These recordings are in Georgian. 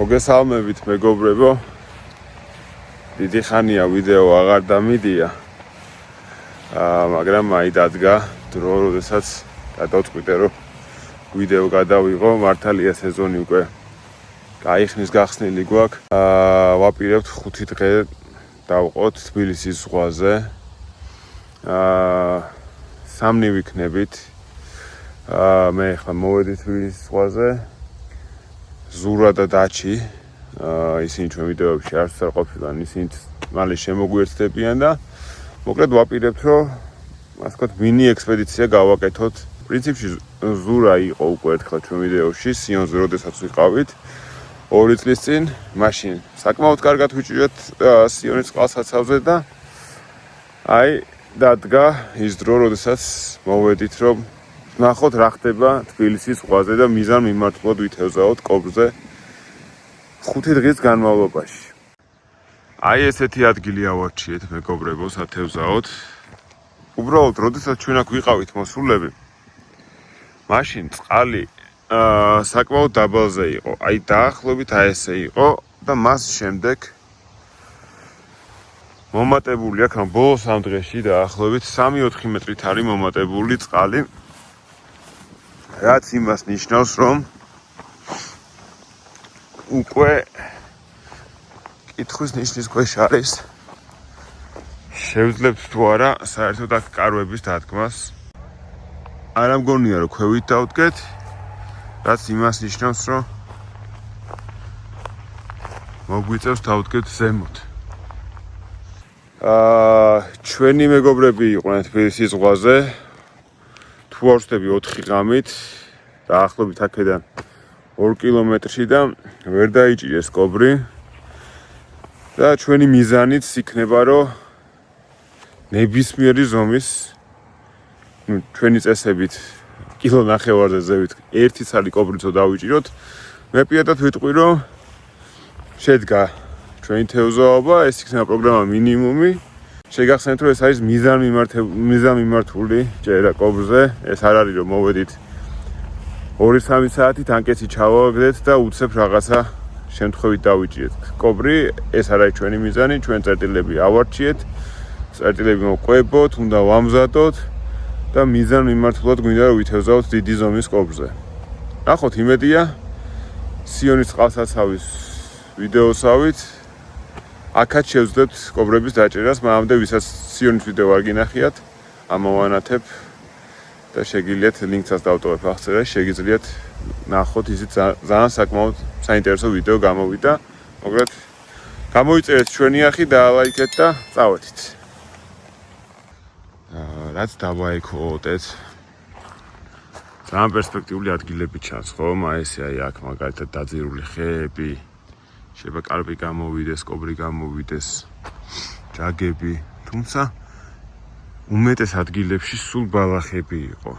მოგესალმებით მეგობრებო. დიდი ხანია ვიდეო აღარ დამიდია. მაგრამ აი დადგა დრო, როდესაც გადავწყვიტე რომ ვიდეო გადავიღო, მართალია სეზონი უკვე გაიხსნის გახსნილი გვაქვს. ვაპირებთ 5 დღე დავყოთ თბილისის ზღვაზე. სამნი ვიქნებით. მე ხა მოვედი თბილისის ზღვაზე. ზურა და დაჩი ისინი ჩვენ ვიდეოებში არც არ ყოფილან, ისინი მალე შემოგვიერთდებიან და მოკლედ ვაპირებთ რომ ასე ვთქვათ მინი ექსპედიცია გავაკეთოთ. პრინციპში ზურა იყო უკვე ერთხელ ჩვენ ვიდეოში სიონზე როდესაც ვიყავით 2 წლის წინ, მაშინ საკმაოდ კარგად ვიჭირეთ სიონის წყალსაცავზე და აი დადგა ის დრო, როდესაც მოვედით რომ ნახოთ რა ხდება თბილისის ზღვაზე და მიზან მიმართულად ვითევზაოთ კობრზე 5 დღის განმავლობაში. აი ესეთი ადგილი ავარჩიეთ მეგობრებო, სათევზაოდ. უბრალოდ როდესაც ჩვენ აქ ვიყავით მოსულები, მაშინ წყალი საკმაოდ დაბალზე იყო. აი დაახლოებით აი ესე იყო და მას შემდეგ მომატებული აქ ბოლოს ამ დღეში დაახლოებით 3-4 მეტრით არის მომატებული წყალი. რაც იმას ნიშნავს, რომ უკვე კითხვის ნიშნის ქვეშ არის შევძლებთ თუ არა საერთოდ აქ კარვების დადგმას. არ ამგონია რომ ქვევით დავდგეთ, რაც იმას ნიშნავს, რომ მოგვიწევს დავდგეთ ზემოთ. ჩვენი მეგობრები იყვნენ თბილისის ზღვაზე. თუ არ ვწდები 4 ღამით დაახლოებით აქედან 2 კილომეტრში და ვერ დაიჭირეს კობრი და ჩვენი მიზანიც იქნება რომ ნებისმიერი ზომის ჩვენი წესებით კილონახევარზე ზევით 1 ცალი კობრიცო დავიჭიროთ. მე პირადად ვიტყვი რომ შედგა ჩვენი თევზაობა, ეს იქნება პროგრამა მინიმუმი. შეგახსენეთ რომ ეს არის მიზან მიმართული ჭერა კობრზე. ეს არ არის რომ მოვედით 2-3 საათი ტანკეთი ჩავაგდეთ და უცებ რაღაცა შემთხვევით დავიჭირეთ კობრი. ეს არის ჩვენი მიზანი, ჩვენ წერტილები ავარჩიეთ, წერტილები მოვყვებოთ, უნდა ვამზადოთ და მიზან მიმართულად გვინდა რომ ვითევზაოთ დიდი ზომის კობრზე. ნახოთ, იმედია სიონის წყალსაცავის ვიდეოსავით აქაც შევძლებთ კობრების დაჭერას, მანამდე ვისაც სიონის ვიდეო არ გინახიათ, ამოვანათებ და შეგიძლიათ ლინკსაც დავტოვებ აღწერაში, შეგიძლიათ ნახოთ, ისიც ძალიან საკმაოდ საინტერესო ვიდეო გამოვიდა. მოკლედ გამოიწერეთ ჩვენი ახი, დაალაიქეთ და წავედით. რაც დავაექოოტეთ. ძალიან პერსპექტიული ადგილები ჩანს, ხო? ესე აი აქ მაგალითად დაძირული ხეები. შეიძლება კარპი გამოვიდეს, კობრი გამოვიდეს, ჯაგები, თუმცა უმეტეს ადგილებში სულ ბალახები იყო.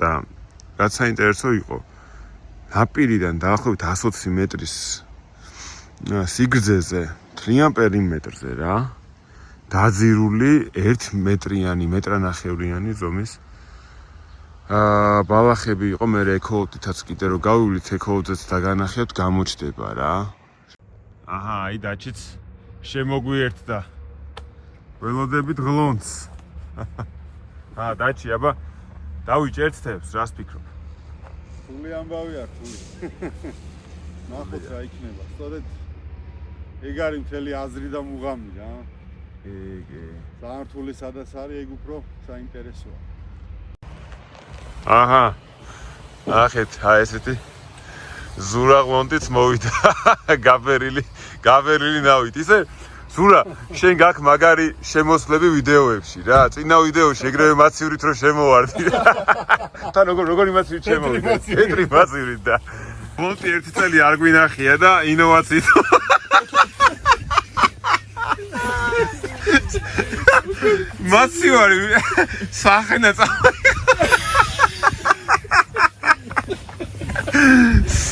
და რაც საინტერესო იყო, ნაპირიდან დაახლოებით 120 მეტრის სიგრძეზე, მთლიან პერიმეტრზე რა, დაძირული 1 მეტრიანი, მეტრანახევრიანი ზომის ბალახები იყო. მე ეკოლოტითაც კიდე რომ გავივლით ეკოლოტიც და განახიოთ გამოჩდება რა. აჰა, აი დაჩიც შემოგვიერთდა. ველოდებით ღლონს. დაჩი, აბა დავიჭერთ თებს, რას ფიქრობ? სული ამბავი არ თული. ნახოთ რა იქნება. სწორედ ეგ არის მთელი აზრი და მუღამი რა. ძალიან რთული სადაც არის, ეგ უფრო საინტერესოა. აჰა. ნახეთ, აი ესეთი ზურა ღლონტიც მოვიდა. გაბერილი ნავით. ისე ზურა, შენ გაქვს მაგარი შემოსვლები ვიდეოებში რა. წინა ვიდეოში ეგრევე მაცივრით რომ შემოვარდი. თან როგორი მაცივრით შემოვიდა? ცენტრი მაცივრით და ღლონტი 1 წელი არ გვინახია და ინოვაციით. მაცივარი სახენა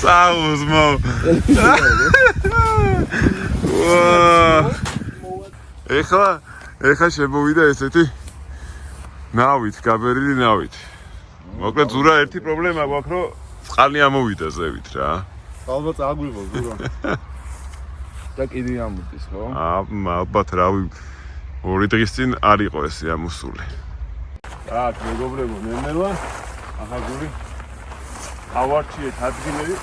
საუზმო. ეხლა შემოვიდა ესეთი ნავით, გაბერილი ნავით. მოკლედ ზურა ერთი პრობლემა გვაქვს, რომ წყალი ამოვიდა ზევით რა. ალბათ აგვიღო ზურა. და კიდე ამოდის, ხო? ალბათ რავი 2 დღის წინ არ იყო ესე ამოსული. აქ მეგობრებო, ნენელა ახალგური ავარჩიეთ ადგილები.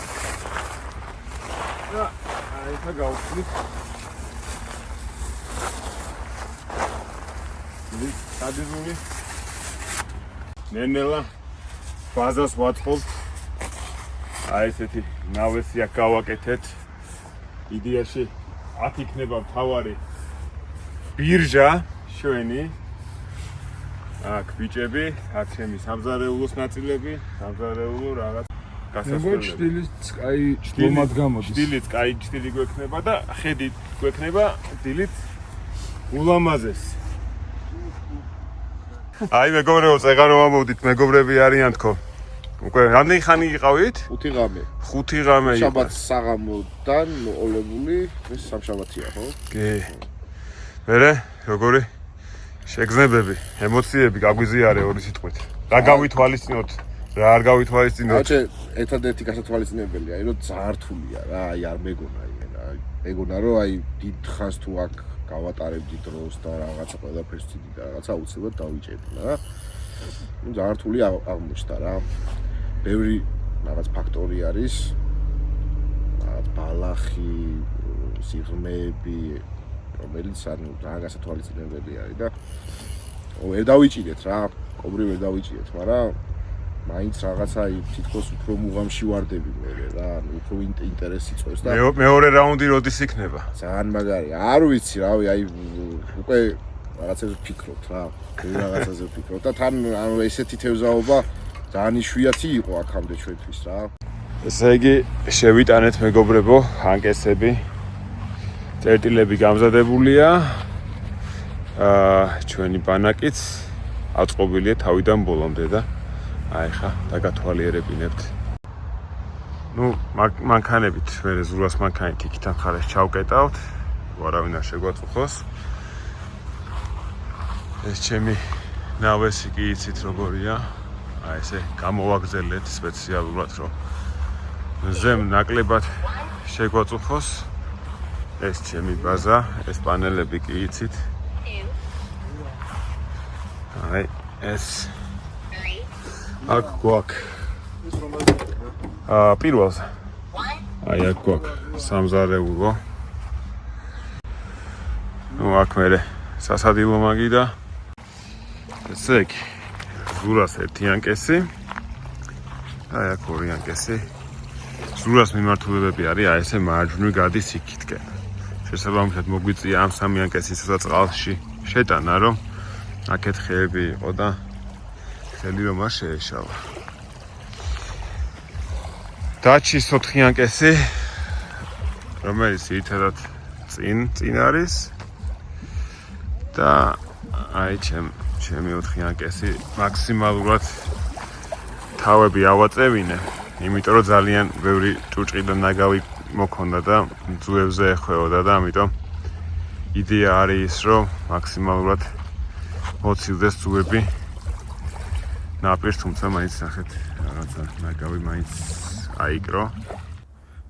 და აი ხა გავხსნით. ადიზული ნენელა ბაზას ვაწყობთ. აი ესეთი ნავესი აქ გავაკეთეთ. იდეაში აქ იქნება მთავარი ბირჟა ჩვენი. აქ ბიჭები, აქ ჩემი სამზარეულოს ნაწილები, სამზარეულო რაღაც გასასვლელები. ჭდილიც კაი ჭდილით გამოდის. ჭდილით კაი ჭდილი გვექნება და ხედი გვექნება ჭდილით ულამაზეს. აი მეგობრებო, წეღარ რომ ამოვდით, მეგობრები არიან თქო. უკვე რამდენი ხანი იყავით? 5 ღამე. 5 ღამე იყო. შაბათს საღამოდან მოყოლებული, ეს სამშაბათია, ხო? კი. მერე, როგორი? შეგრძნებები, ემოციები გაგვიზიარე ორი სიტყვით. რა გავითვალისწინოთ, რა არ გავითვალისწინოთ? აჩე, ერთადერთი გასათვალისწინებელია, რომ ძალიან რთულია რა, აი არ მეგონა იმენა. მეგონა რომ აი დიდ ხანს თუ აქ გავატარებდი დროს და რაღაცა ყველაფერს ცივი და რაღაცა უცებად დავიჭერდი რა. ნუ ძალიან რთული აღმოჩნდა რა. ბევრი რაღაც ფაქტორი არის. რაღაც ბალახი, სიღრმეები, რომელიც ანუ ძალიან გასათვალისწინებელი არის და ვერ დავიჭირეთ რა, ყოველ ვერ დავიჭირეთ, მაგრამ მაინც რაღაცა თითქოს უფრო მუღამში ვარდები მე რა, ანუ უფრო ინტერესი წვევს და მეორე რაუნდი როდის იქნება? ძალიან მაგარია. არ ვიცი, რავი, აი უკვე რაღაცაზე ვფიქრობთ რა, რაღაცაზე ვფიქრობთ და თან ანუ ესეთი თევზაობა ძალიან იშვიათი იყო აქამდე ჩვენთვის რა. ესე იგი, შევიტანეთ მეგობრებო, ანკესები. წერტილები გამზადებულია. ჩვენი ბანაკიც აწყობილია თავიდან ბოლომდე და აი ხა დაგათვალიერებინებთ. ნუ მანქანებით, მე ზურას მანქანით იქიდან ხარეს ჩავკეტავთ. ვარავინ არ შეგვაწუხოს. ეს ჩემი ნავესი კი იცით როგორია. აი ესე გამოვაგზელეთ სპეციალურად, რომ ზემ ნაკლებად შეგვაწუხოს. ეს ჩემი ბაზა, ეს პანელები კი იცით. აი ეს აქ გვაქვს პირველზე. აი აქ გვაქვს სამზარეულო. ნუ აქ მერე სასადილო მაგიდა. ესე იგი ზურას ერთი ანკესი. აი აქ ორი ანკესი. ზურას მიმართულებები არის აი ესე მარჯვნივ გადის იქითკენ. შესაბამისად მოგვიწია ამ სამი ანკესისა წყალში შეტანა, რომ აქეთ ხეები იყო და ხელი რომ არ შეეშალა. დაჩის 4 ანკესი, რომელიც ერთადად წინ არის და აი ჩემი 4 ანკესი მაქსიმალურად თავები ავაწევინე, იმიტომ რომ ძალიან ბევრი ჭუჭყი და ნაგავი მოქონდა და ძუებზე ეხვეოდა და ამიტომ იდეა არის ის, რომ მაქსიმალურად მოცილდეს ძუები ნაპირს, თუმცა მაინც ნახეთ რაღაცა ნაგავი მაინც აიკრო.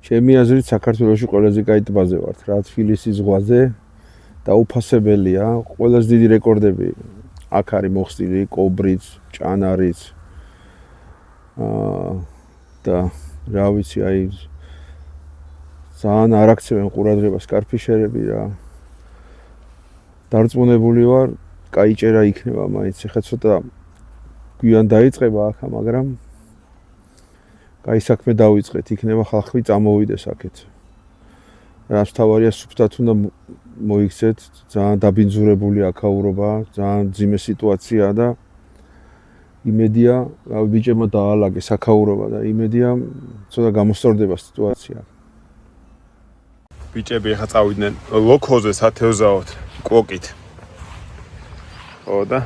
ჩემი აზრით საქართველოში ყველაზე კაი ტბაზე ვართ რა, თბილისის ზღვაზე და უფასებელია, ყველაზე დიდი რეკორდები აქ არის მოხსნილი, კობრიც, ჭანარიც და რა ვიცი, აი ძალიან არ აქცევენ ყურადღებას კარფიშერები რა. დარწმუნებული ვარ, კაი ჭერა იქნება მაინც. ეხლა ცოტა გვიან დაიწყება აქა, მაგრამ კაი საქმე დავიწყეთ, იქნება ხალხი წამოვიდეს აქეთ. რაც თავარია სუფთად უნდა მოიქცეთ, ძალიან დაბინძურებული აქაურობა, ძალიან ძიმე სიტუაციაა და იმედია, რა ბიჭებმა დაალაგეს აქაურობა და იმედია ცოტა გამოსწორდება სიტუაცია. ბიჭები ახლა წავიდნენ ლოქოზე სათევზაოდ კვოკით. ხო და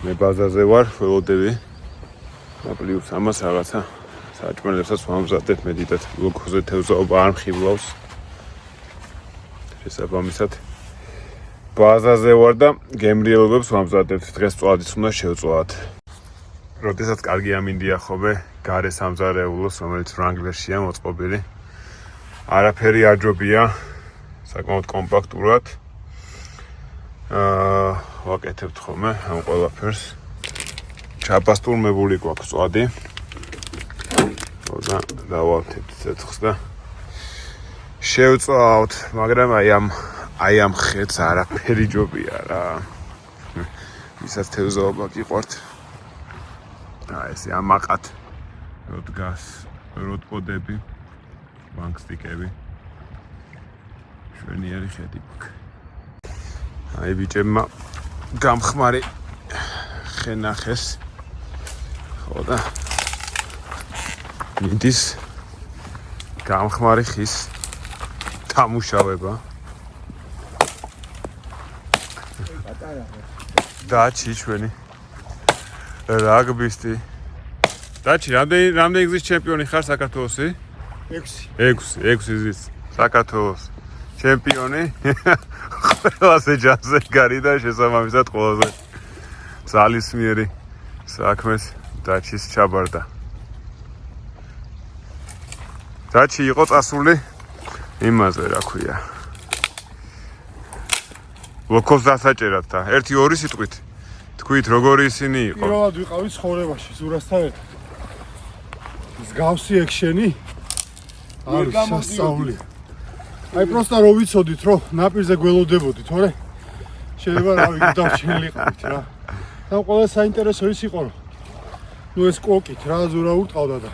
მე ბაზაზე ვარ, ველოდები. და პლუს ამას რაღაცა საჭმელებსაც ვამზადებ, მედიტად ლოქოზე თევზაობა არ მხიბლავს. შესაბამისად ბაზაზე ვარ და გემრიელობებს ვამზადებ. დღეს წვადიც უნდა შევწვათ. როდესაც კარგი ამინდია ხობე გარე სამზარეულოს, რომელიც Wrangler-შია მოწყობილი. არაფერი არ ჯობია, საკმაოდ კომპაქტურად. ვაკეთებთ ხოლმე ამ ყველაფერს. ჩაპასტურმებული გვაქვს წვადი. და დავავთებთ ცეცხლს და შევწავთ, მაგრამ აი ამ ხეთს არაფერი ჯობია რა. ვისაც თევზაობა გიყვართ. ესე ამაყად რო დგას, რო ტყოდები, ბანკსტიკები. შვენიერი ხედი გვაქვს. აი ბიჭებმა გამხმარი ხენახეს. ხო და მიდის გამხმარი ხის დამუშავება. დაჩი ჩვენი რაგბისტი. დაჩი, რამდენი გზის ჩემპიონი ხარ საქართველოსი? 6 გზის საქართველოს ჩემპიონი. ყველაზე ჯანზე გარი და შესაბამისად ყველაზე ძალისმიერი საქმეს დაჩის ჩაბარდა. დაჩი იყო წასული იმაზე, რა ქვია. ლოკოს დასაჭერად და 1-2 სიტყვით თქვით როგორი ისინი იყო? პირველად ვიყავით ცხოვრებაში ზურასთან ერთად. მსგავსი ექშენი არის სასწაულია. აი პროსტა რო ვიცოდით რომ ნაპირზე გველოდებოდით, თორე შეიძლება რავი დავშენილიყავით რა. და ყველა საინტერესო ის იყო რომ ნუ ეს კოკით რა ზურა ურტყავდა და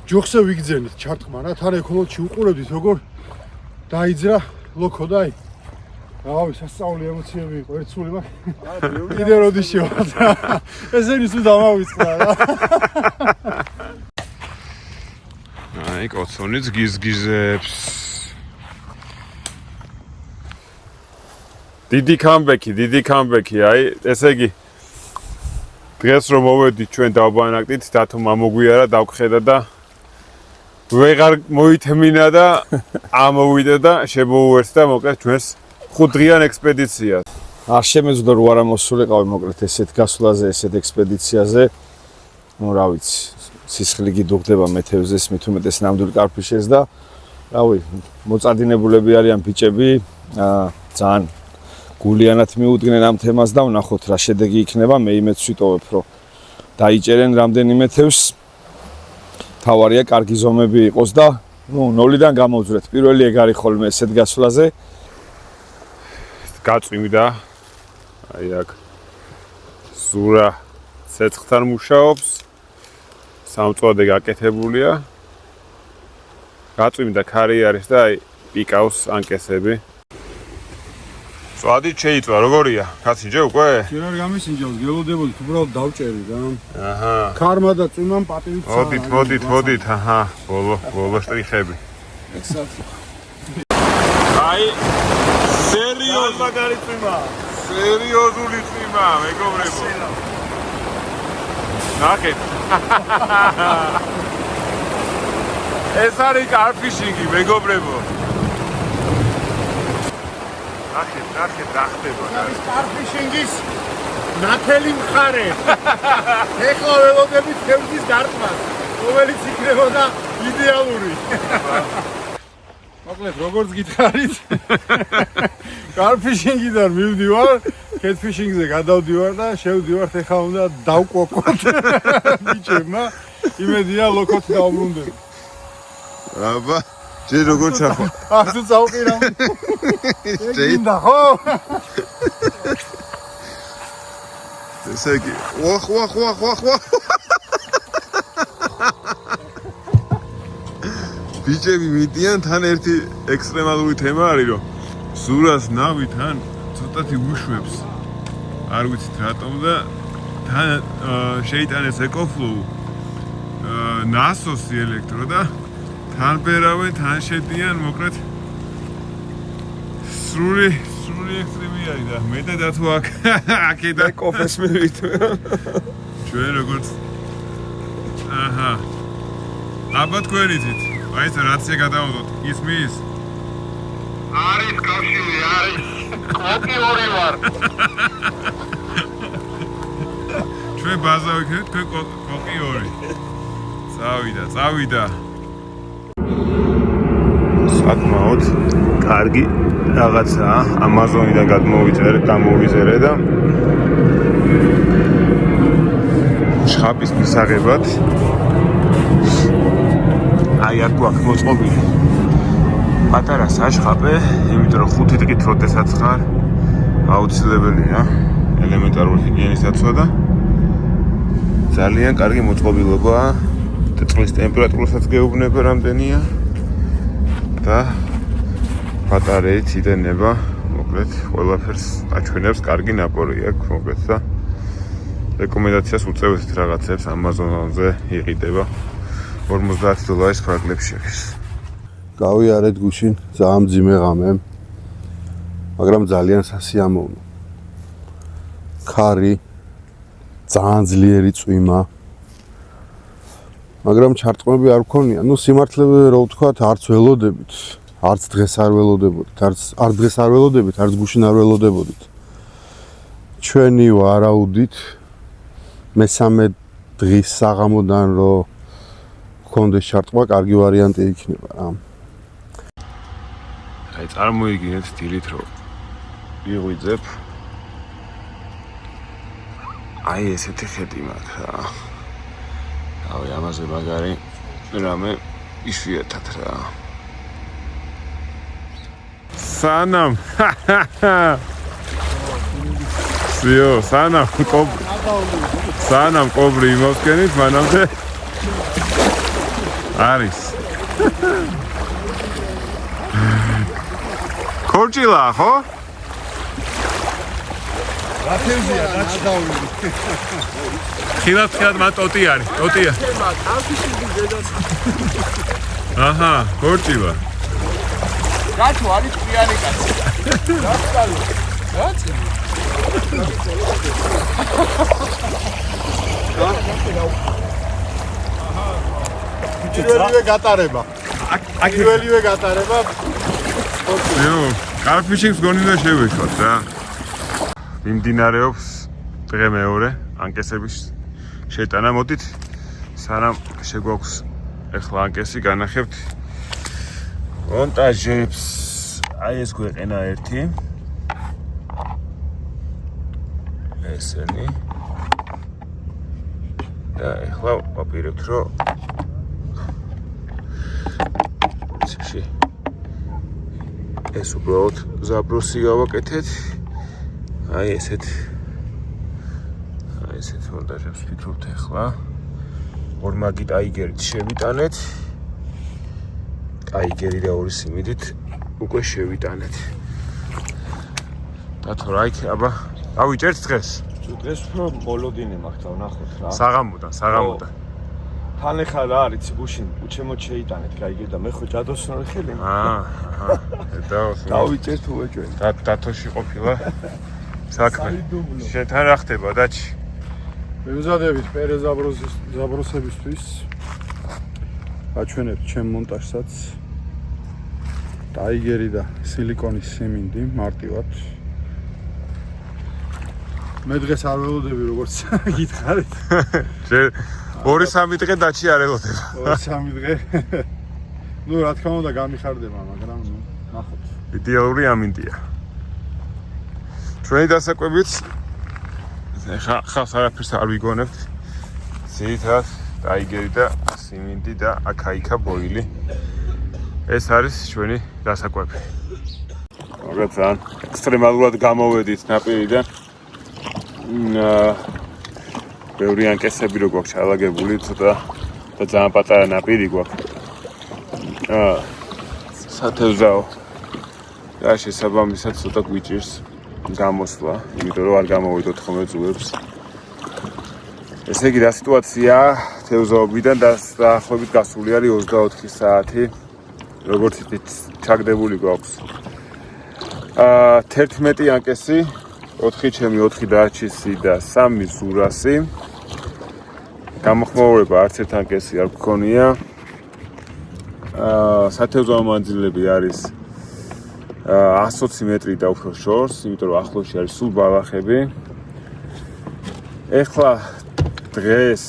ჯოხზე ვიგძენით ჩარტყმა რა, თან ეკოლოგში უყურებდით როგორ დაიძრა ლოკო და აი რავი სასწაული ემოციები იყო, ერთსული მაგრამ კიდე როდი შევაძრა. ესენი სულ დამავიწყდა რა. აი კოცონიც გიზგიზებს. დიდი კამბექი, აი ესე იგი დღეს რომ მოვედით ჩვენ დავბანაკდით, დათო მამოგვიარა, დავგხედა და ვეღარ მოითმინა და ამოვიდა და შემოუერთდა მოკლედ ჩვენს 5 დღიან ექსპედიციას. არ შემეძლო რომ არ ამოსულიყავი მოკლედ ესეთ გასვლაზე, ესეთ ექსპედიციაზე. ნუ რა ვიცი, სისხლი გიდუღდება მეთევზეს, მით უმეტეს ნამდვილ კარფიშეს და რავი, მოწადინებულები არიან ბიჭები, ძალიან გულიანად მიუდგნენ ამ თემას და ვნახოთ რა შედეგი იქნება. მე იმედს ვიტოვებ, რომ დაიჭერენ რამდენიმე თევზს. თავარია კარგი ზომები იყოს და ნუ 0-დან გამოვძვრეთ. პირველი ეგ არის ხოლმე ესეთ გასვლაზე. გაწვიმდა. აი აქ ზურა ცეცხლთან მუშაობს. სამწვადე გაკეთებულია. გაწვიმდა ქარი არის და აი პიკავს ანკესები. წვადი შეიწვა, როგორია? კაცინჯე უკვე? ჯერ არ გამისინჯავს, გელოდებოდით, უბრალოდ დავჭერი რა. აჰა. ქარმა და წვიმამ პატივით. მოდით, აჰა, ბოლო შტრიხები. აი სერიოზული წვიმა, მეგობრებო. ნახეთ. ეს არის კარფიშინგი, მეგობრებო. ნახეთ, რა ხდება. არის კარფიშინგის ნათელი მხარე. ეხლა ველოდებით თევზის დარტყმას, რომელიც იქნებოდა იდეალური. მოკლედ, როგორც გითხარით, კარფიშინგიდან მივდივარ, კეთფიშინგზე გადავდივარ და შევდივართ, ეხლა უნდა დავკოკოთ ბიჭებმა. იმედია ლოკოთ დავბრუნდები. აბა, ჯერ როგორ ჩახვა? ახ თუ წავყირავ. ეგინდა ხო? ესე იგი, ვახ. ბიჭები მიდიან, თან ერთი ექსტრემალური თემა არის, რომ ზურას ნავი თან ცოტათი უშვებს. არ ვიცით რატომ და თან შეიტანეს ეკოფლოუ ნასოსი ელექტრო და თან ბერავენ, თან შედიან, მოკლედ სრული ექსტრემი არის და მე და დათო აქედან კოფეს მივით. ჩვენ როგორც აჰა აბა თქვენიცით აი ეს რაცია გადავდოთ ისმის არის კავშირი, არის. კოპი ორი ვარ. ჩვენ ბაზა ვიქნებით, თქვენ კოკი 2. წავიდა. საკმაოდ კარგი რაღაცაა, Amazon-დან გამოვიზერე და შხაპის მისაღებად აი აქ გვაქვს მოწყობილი პატარა საშხაპე, იმიტომ რომ 5 დღით როდესაც ხარ აუცილებელია ელემენტარული ჰიგიენის დაცვა და ძალიან კარგი მოწყობილობაა და წყლის ტემპერატურასაც გეუბნება რამდენია და ბატარეით იდენება, მოკლედ ყველაფერს აჩვენებს, კარგი ნაპორი აქვს, მოკლედ და რეკომენდაციას უწევთ რაღაცებს Amazon-ზე იყიდება $50 ფრანგლებს შექეს. გავიარეთ გუშინ, ძალიან მძიმე ღამე, მაგრამ ძალიან სასიამოვნო. ქარი, ძალიან ძლიერი წვიმა. მაგრამ ჩარტყმები არ მქონია. ნუ სიმართლე რო ვთქვათ, არც ველოდებით, არც დღეს არ ველოდებოდით, არც გუშინ არ ველოდებოდით. ჩვენი ვარაუდით მესამე დღის საღამოდან რო გქონდეს ჩარტყმა, კარგი ვარიანტი იქნება რა. აი წარმოიგინეთ დილით რომ ვიღვიძებ. აი ესეთი ხედი მაქვს რა. აი ამაზე მაგარი რამე იშვიათად რა. სანამ სანამ კობრი იმოვსკენით, მანამდე არის ქორჭილა, ხო? რათევზია, გადავლი. ხილად მან ტოტი არის, ტოტია. აჰა, ქორჭილა. გაჩო არის პიანი კაცი. გასწავლე. გაწი. პირველივე გატარება. პირველივე გატარება. იო, კარფიშინგს გონინა შევეშოთ რა. მიმდინარეობს დღე მეორე ანკესების შეტანა. მოდით სანამ შეგვაქვს ახლა ანკესი განახებთ მონტაჟებს. აი ეს გვეყენა ერთი. ესენი. და ახლა ვაპირებთ რომ ეს უბრალოდ ზაბროსი გავაკეთეთ. აი ესეთ მონტაჟებს ვფიქრობთ ახლა. ორმაგი ტაიგერით შევიტანეთ. ტაიგერი და 2 სიმიდით უკვე შევიტანეთ. და თუ რა იქ აბა ავიჭერთ დღეს? დღეს უფრო მოლოდინი მაქვს და ვნახოთ რა. საღამოდან. თან ახლა რა არის გუშინ უჩემოდ შეიტანეთ, გაიგე და მე ხო ჯადოსნორი ხელი. დავიჭერთ უეჭვენ. დათოში ყოფილა საქმე. შენთან რა ხდება დაჩი? მემზადებით პერეზაბროსებისთვის. აჩვენებთ ჩემ მონტაჟსაც. ტაიგერი და სილიკონის სიმინდი მარტივად. მე დღეს არ ველოდები როგორც გითხარით. 2-3 დღე დაჩი არ ელოდება. 2-3 დღე. ნუ რა თქმა უნდა გამიხარდება, მაგრამ ნუ ნახოთ. იდეალური ამინდია. ჩვენი დასაკვებიც ხალხს არაფერს არ ვიგონებთ. ძირითადად ტაიგერი და სიმინდი და აქა-იქა ბოილი. ეს არის ჩვენი დასაკვები. მაგრამ ძალიან ექსტრემალურად გამოვედით ნაპირიდან. ბევრი ანკესები რო გვაქვს ჩალაგებული ცოტა და ძალიან პატარა ნაპირი გვაქვს. სათევზაო. და შესაბამისად ცოტა გვიჭირს გამოსვლა, იმიტომ რომ არ გამოვიდოთ ხოლმე ძუებს. ესე იგი რა სიტუაციაა თევზაობიდან დაახლოებით გასული არის 24 საათი. როგორც იცით, ჩაგდებული გვაქვს 11 ანკესი, 4 ჩემი, 4 დაჩისი და 3 ზურასი. გამოხმაურება არც ერთ ანკესი არ გქონია. სათევზაო მანძილები არის 120 მეტრი და უფრო შორს, იმიტომ რომ ახლოში არის სულ ბალახები. ეხლა დღეს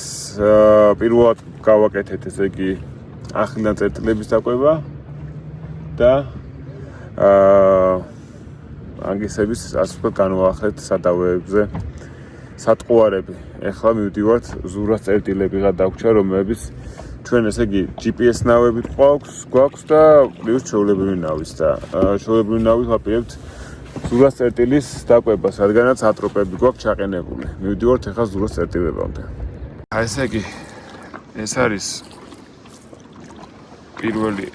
პირველად გავაკეთეთ ესე იგი ახლიდან წერტილების დაკვება და ანგისების ასე ვთქვათ განვაახლეთ სადავეებზე სატყუარები. ეხლა მივდივართ ზურას წერტილებიღა დაგვრჩა, რომლებიც ჩვენ ესე იგი GPS ნავებით გვაქვს და პლუს ჩვეულებრივი ნავის და ჩვეულებრივი ნავით ვაპირებთ ზურას წერტილის დაკვებას, რადგანაც ატროპები გვაქვს ჩაყენებული. მივდივართ ეხლა ზურას წერტილებამდე. აი ესე იგი ეს არის პირველი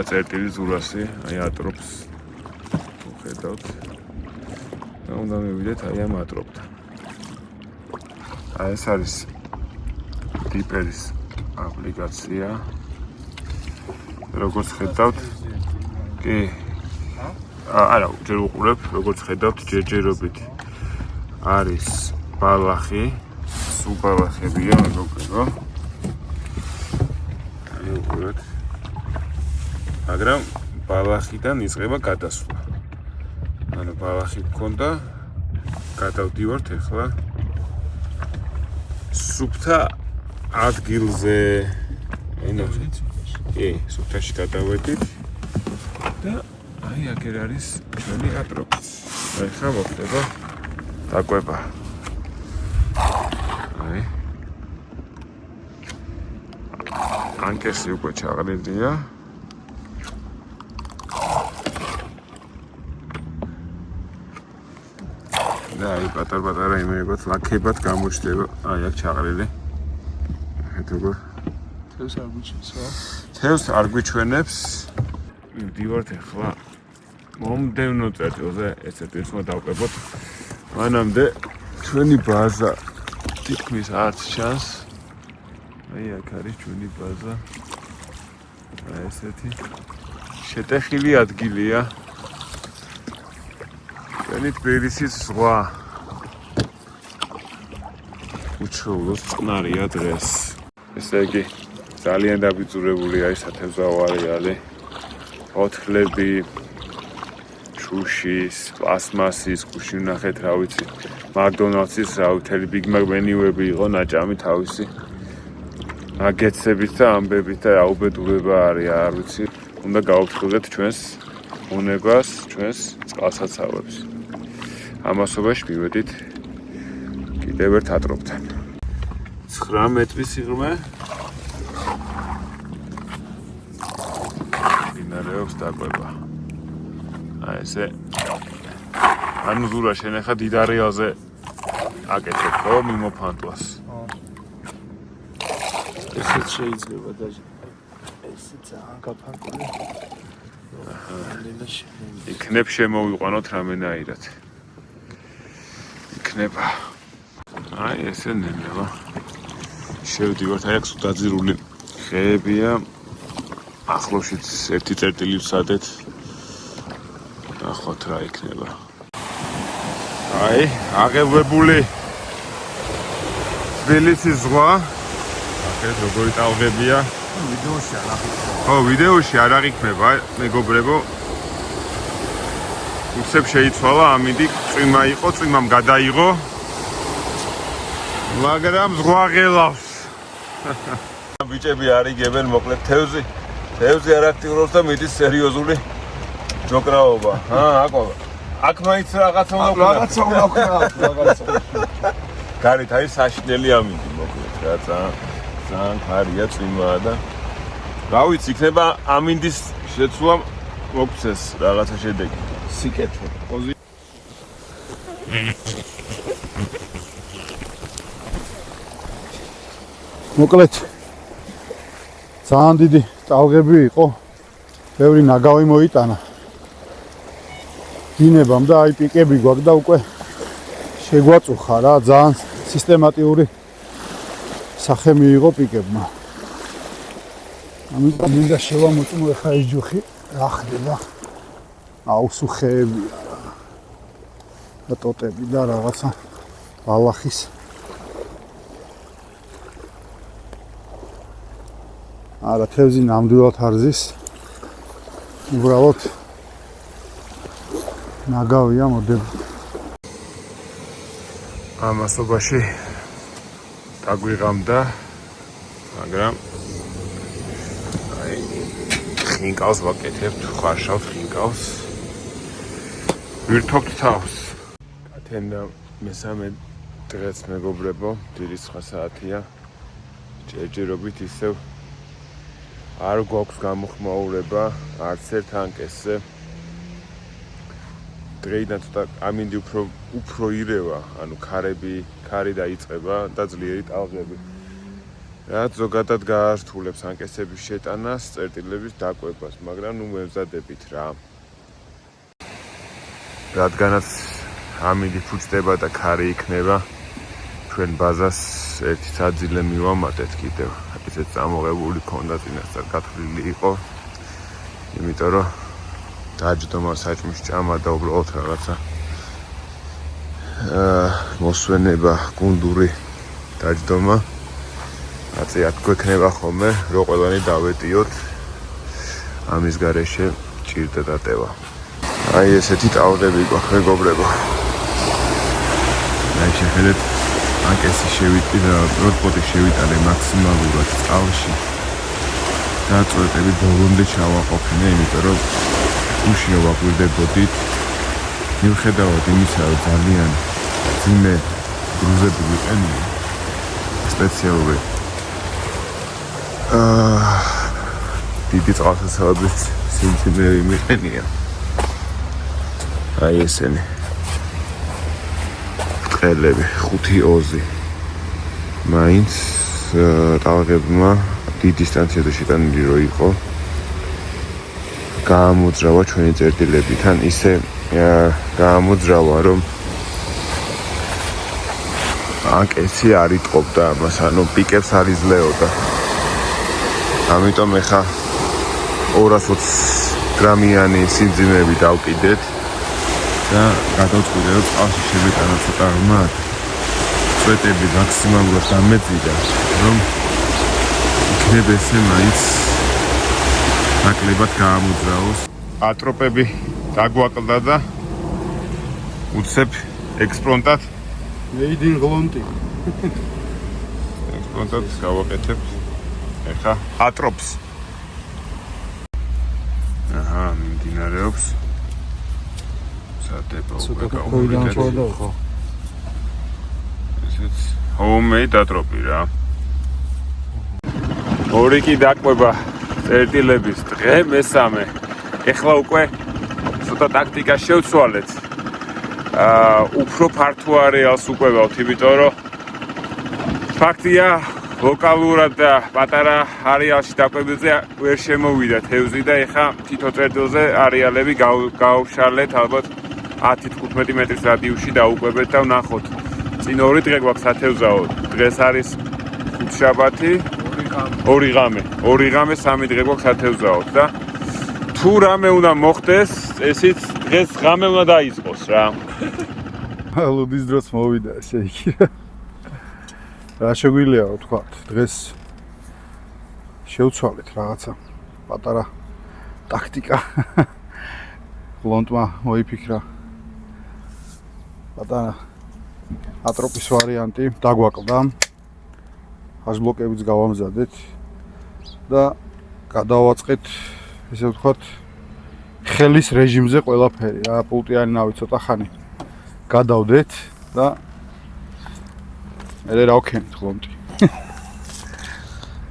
წერტილი ზურასი, აი ატროპს ხედავთ. და უნდა მივიდეთ აი ამ ატროპთან. აი ეს არის დიპერის აპლიკაცია. როგორც ხედავთ, კი არა, ჯერ უყურებ, როგორც ხედავთ, ჯერჯერობით არის ბალახი, სულ ბალახებია, მეგობრებო. აი უყურეთ. მაგრამ ბალახიდან იწყება გადასვლა. ანუ ბალახი გქონდა, გადავდივართ ეხლა სუფთა ადგილზე. კი, სუფთაში გადავედით და აი აქ არის ჩვენი ატროპი. აი ხა მოხდება დაკვება. აი ანკესი უკვე ჩაღლილია. და აი პატარ-პატარა იმეებად ლაქებად გამოჩნდება. აი აქ ჩაღლილი. ეხეთ როგორ თევს არ გვიჩვენებს, რა? თევს არ გვიჩვენებს. მივდივართ ახლა მომდევნო წერტილზე, ეს წერტილს უნდა დავკვებოთ. მანამდე ჩვენი ბაზა თითქმის არც ჩანს. აი აქ არის ჩვენი ბაზა. აი ესეთი შეტეხილი ადგილია. ჩვენი თბილისის ზღვა. უჩვეულოდ წყნარია დღეს. ესე იგი ძალიან დაბიძურებული არის სათევზაო არეალი. ოთლები, შუშის, პლასმასის, გუში ვნახეთ, რა ვიცი, მაკდონალდსის, რა ვიცი, ბიგ მაკ მენიუები იყო ნაჭამი თავისი. აგეცებით და ამბებით და აუბედურება არის, არ ვიცი. უნდა გავუფრთხილდეთ ჩვენს უნებას, ჩვენს წყალსაცავებს. ამასობაში მივედით კიდევ ერთ ატროპთან. 9 მეტრის სიღრმე. მინარევს დაკვება. აი ესე. ანუ ზურა შენ ახლა დიდ არეალზე აკეთებ, ხო, მიმოფანტვას. ესეც შეიძლება და ესეც ანგაფანტული. იქნებ შემოვიყვანოთ რამენაირად. იქნება. აი ესე ნელა. შევდივართ, აი აქ სულ დაძირული ხეებია. ახლოშიც ერთი წერტილი ვსადეთ. ნახოთ რა იქნება. აი, აღებებული თბილისის ზღვა. აქეთ როგორი ტალღებია. ვიდეოში არ აღიქნება. ხო, ვიდეოში არ აღიქნება, მეგობრებო. უცებ შეიცვალა, ამინდი წვიმა იყო, წვიმამ გადაიღო. მაგრამ ზღვა ღელავს. ბიჭები არ იგებენ, მოკლედ თევზი არ აქტიურობს და მიდის სერიოზული ჯოკრაობა. აკვა. აქ მაინც რაღაცა უნდა ვქნა. გარეთ არის საშინელი ამინდი, მოკლედ რა ძალიან ხარია წვიმაა და რა ვიცი, იქნება ამინდის შეცვლა მოგცეს რაღაცა შედეგი. სიკეთე. მოკლედ ძალიან დიდი ტალღები იყო. ბევრი ნაგავი მოიტანა. დინებამ და აი პიკები გვაქვს და უკვე შეგვაწუხა რა, ძალიან სისტემატიური სახე მიიღო პიკებმა. ამიტომ მინდა შევამოწმო ახლა ეს ჯუხი რა ხდება. აუსუ ხეებია რა. და ტოტები და რაღაცა ბალახის. არა, თევზი ნამდვილად არ ზის. უბრალოდ ნაგავია მოდება. ამასობაში დაგვიღამდა, მაგრამ აი ხინკალს ვაკეთებთ, ხარშავთ ხინკალს. ვირთობთ თავს. კათენდა მესამე დღეს მეგობრებო, დიდი 9 საათია. ჯერჯერობით ისევ არ გვაქვს გამოხმაურება არც ერთ ანკესზე. დღეიდან ცოტა ამინდი უფრო ირევა, ანუ ქარი დაიწყება და ძლიერი ტალღები. რაც ზოგადად გაართულებს ანკესების შეტანას, წერტილების დაკვებას, მაგრამ ნუ მევზადებით რა. რადგანაც ამინდი ფუჭდება და ქარი იქნება, ჩვენ ბაზას ერთი საძილე მივამატეთ კიდევ. ისეთ წამოღებული ქონდა წინასწარ გათვლილი იყო. იმიტომ რომ დაჯდომა საჭმის ჭამა და უბრალოდ რაღაცა მოსვენება, გუნდური დაჯდომა. აწიათ გვექნება ხოლმე, რომ ყველანი დავეტიოთ. ამის გარეშე ჭირდა დატევა. აი ესეთი ტალღები გვაქვს მეგობრებო. აი შეხედეთ ანკესი შევიტყიდა, პროტოტიპი შევიტანე მაქსიმალურად წყალში. და წვეტები ბოლომდე ჩავაყოფინე, იმიტომ რომ უშიო ვაკვირდებოდით. მიუხედავად იმისა, რომ ძალიან ძიმე გრუზები ვიყენია, სპეციალური დიდი წყალსაცავების სიმცირნეები მიყენია. აი ესენი ყელები 5 ოზი. მაინც ტალღებმა დიდ დისტანციაზე შეტანილი რო იყო, გაამოძრავა ჩვენი წერტილები, თან ისე გაამოძრავა, რომ ანკესი არ იტყობდა ამას, ანუ პიკებს არ იძლეოდა. ამიტომ ეხა 220 გრამიანი სიმძიმეები დავკიდეთ და გადავწყვიტე, რომ წყალში შევიტანა ცოტა ღრმად. წვეტები მაქსიმალურად დამეძიდა, რომ იქნებ ესე მაინც ნაკლებად გაამოძრავოს. ატროპები დაგვაკლდა და უცებ ექსპრონტად მეიდინ გლონტი. ექსპრონტად გავაკეთებთ. ეხა ატროპს. აჰა, მიმდინარეობს. სადება უკვე გავაკეთეთ. ესეც homemade ატროპი რა. ორი კი დაკვება წერტილების დღე მესამე. ეხლა უკვე ცოტა ტაქტიკა შევცვალეთ. უფრო ფართო არეალს უკვებავთ, იმიტომ რომ ფაქტია ლოკალურად და პატარა არეალში დაკვებაზე ვერ შემოვიდა თევზი და ეხა თითო წერტილზე არეალები გავშალეთ ალბათ 10-15 მეტრის რადიუსში დაუკვებეთ და ვნახოთ. წინ ორი დღე გვაქვს სათევზაო. დღეს არის ხუთშაბათი, ორი ღამე, 3 დღე გვაქვს სათევზაო და თუ რამე უნდა მოხდეს, ესიც დღეს ღამე უნდა დაიწყოს რა. ლუდის დროს მოვიდა ესე იგი. რა შეგვიძლია ვთქვა, დღეს შევცვალეთ რაღაცა პატარა ტაქტიკა. გლონტმა მოიფიქრა პატარა ატროპის ვარიანტი, დაგვაკლდა. აზბლოკებიც გავამზადეთ და გადავაწყეთ, ესე ვთქვათ, ხელის რეჟიმზე ყველაფერი რა, პულტიანი ნავი ცოტა ხანი გადავდეთ და მე რა ვქენით გლონტი.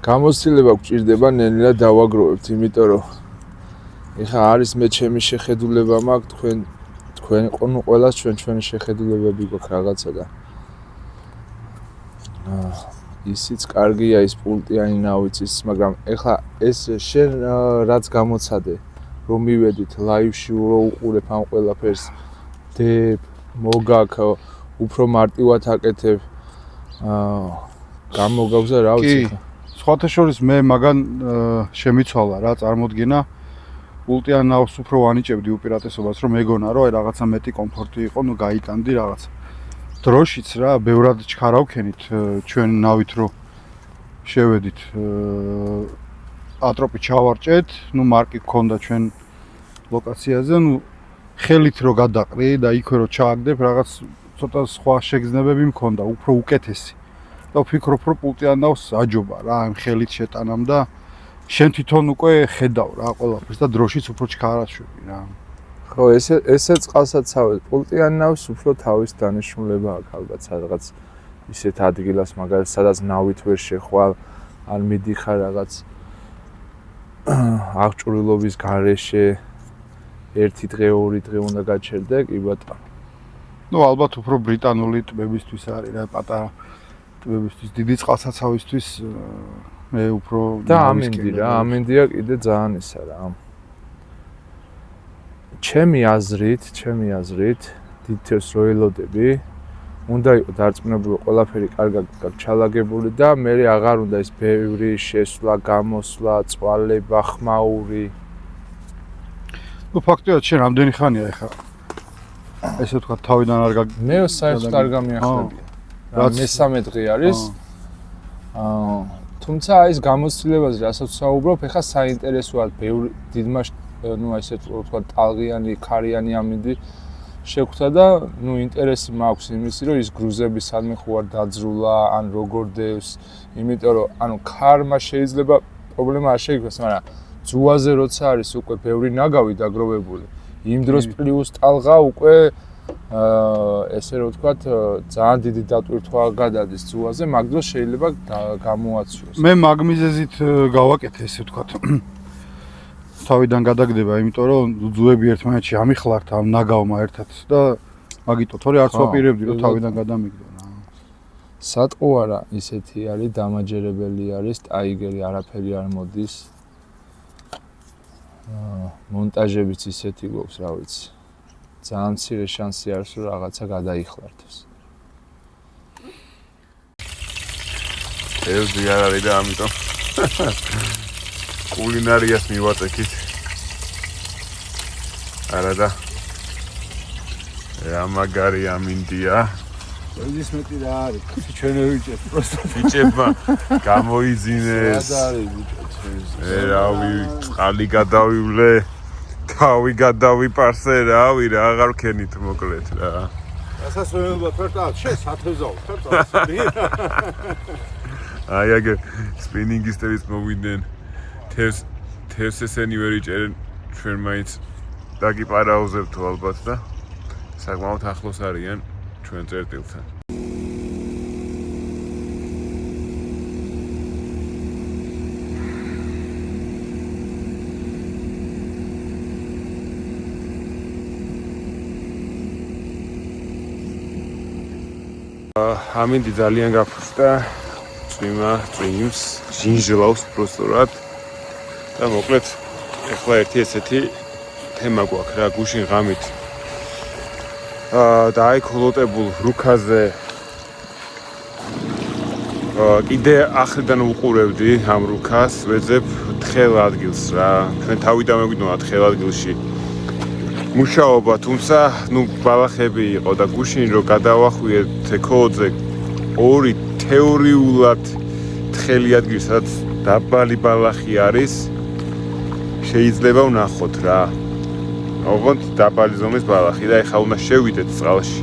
გამოცდილება გვჭირდება ნელ-ნელა დავაგროვებთ, იმიტომ რომ ეხა არის მე ჩემი შეხედულება მაქვს, თქვენ ყველას ჩვენი შეხედულებები გვაქვს რაღაცა და ისიც კარგია ის პულტიანი ნავიც ის, მაგრამ ეხლა ეს შენ რაც გამოცადე, რომ მივედით ლაივში რო უყურებ ამ ყველაფერს, დებ, მოგაქ, უფრო მარტივად აკეთებ, გამოგავზა რა ვიცი ხა. სხვათა შორის მე მაგან შემიცვალა რა წარმოდგენა, პულტიან ნავს უფრო ვანიჭებდი უპირატესობას, რომ მეგონა რომ რაღაცა მეტი კომფორტი იყო, ნუ გაიტანდი რაღაცა. დროშიც რა, ბევრად ჩქარავქენით ჩვენ ნავით რო შევედით ატროპი ჩავარჭეთ, ნუ მარკი გქონდა ჩვენ ლოკაციაზე, ნუ ხელით რო გადაყრი და იქვე რო ჩააგდებ, რაღაც ცოტა სხვა შეგრძნებები მქონდა, უფრო უკეთესი. და ვფიქრობ, რომ პულტიანავს აჯობა რა, ამ ხელით შეტანამ და შენ თვითონ უკვე ხედავ რა ყველაფერს და დროშიც უფრო ჩქარაშვები რა. ხო, ესე წყალსაცავი პულტიანავს უფრო თავის დანიშნულება აქვს ალბათ სადღაც ისეთ ადგილას, მაგალითად, სადაც ნავით ვერ შეხვალ, არ მიდიხარ რაღაც აღჭურვილობის გარეშე 1 დღე, 2 დღე უნდა გაჩერდე, კი ბატონო. ნუ ალბათ უფრო ბრიტანული ტბებისთვის არის რა, პატარა ტბებისთვის, დიდი წყალსაცავისთვის მე უფრო და ამინდი რა, ამინდია კიდე ძალიან ისა რა. ჩემი აზრით, დიდთევს რო ელოდები, უნდა იყო დარწმუნებული ყველაფერი კარგად ჩალაგებული და მე აღარ უნდა ის ბევრი შესვლა, გამოსვლა, წვალება, ხმაური. ნუ ფაქტია, შენ რამდენი ხანია ეხა? ესე ვთქვა, თავიდან არ მე საერთოდ არ გამიახლებია. რა მესამე დღე არის. თუმცა ის გამოცდილებაზე რასაც საუბრობ, ეხა საინტერესოა ბევრი ნუ ესე ვთქვა, ტალღიანი, ქარიანი ამინდი შეგვხვდა და ნუ ინტერესი მაქვს იმისი, რომ ის გრუზები სადმე ხო არ დაძრულა, ან როგორ დევს, იმიტომ რომ ანუ ქარმა შეიძლება პრობლემა არ შეიქმნას, მაგრამ ძუაზე როცა არის უკვე ბევრი ნაგავი დაგროვებული, იმ დროს პლუს ტალღა უკვე ესე რომ ვთქვათ, ძალიან დიდი დატვირთვა გადადის ძუაზე, მაგ დროს შეიძლება გამოაცვიოს. მე მაგმიზეზით გავაკეთე ესე ვთქვათ. თავიდან გადაგდება, იმიტომ რომ ძუები ერთმანეთში ამიხლართ ამ ნაგავმა ერთად და მაგიტო თორე არც ვაპირებდი რომ თავიდან გადამიგდო რა. სატყუ არა, ისეთი არის, დამაჯერებელი არის, ტაიგერი არაფერი არ მოდის. მონტაჟებიც ისეთი გვაქვს, რა ვიცი. ძალიან მცირე შანსი არის, რომ რაღაცა გადაიხლართოს. ელზი არ არის და ამიტომ კულინარიას მივაწექით. არა და რა მაგარი ამინდია. ეს მეტი რა არის? ჩვენ ვიჭებ პროსტა. ბიჭებმა გამოიძინეს. რა არის ბიჭო? რავი, წყალი გადავივლე. თავი გადავიპარსე, რავი, რა აღარ ვქენით მოკლედ რა. გასასვენებლად ფერტა, შენ სათეზაო, ფერტა. აი აგე სპინინგისტების მოვიდნენ. თევს ესენი ვერ იჭერენ, ჩვენ მაინც დაგიპარაუზებთ ალბათ და საკმაოდ ახლოს არიან ჩვენ წერტილთან. ამინდი ძალიან გაფრთხდა, წვიმს, ჟინჟლავს პროსტურად. და მოკლედ ეხლა ერთი ესეთი თემა გვაქვს რა, გუშინ ღამით დაიქოლოტებულ რუქაზე კიდე ახლიდან უყურებდი ამ რუქას, ვეძებ თხელ ადგილს რა. ჩვენ თავიდან მეგვიდონა თხელ ადგილში მუშაობა, თუმცა ნუ ბალახები იყო და გუშინ რო გადავახვიეთ ეკოოძე ორი თეორიულად თხელი ადგილი, სადაც დაბალი ბალახი არის, შეიძლება ვნახოთ რა. ოღონდ დაბალი ზომის ბალახი და ეხლა უნდა შევიდეთ წყალში.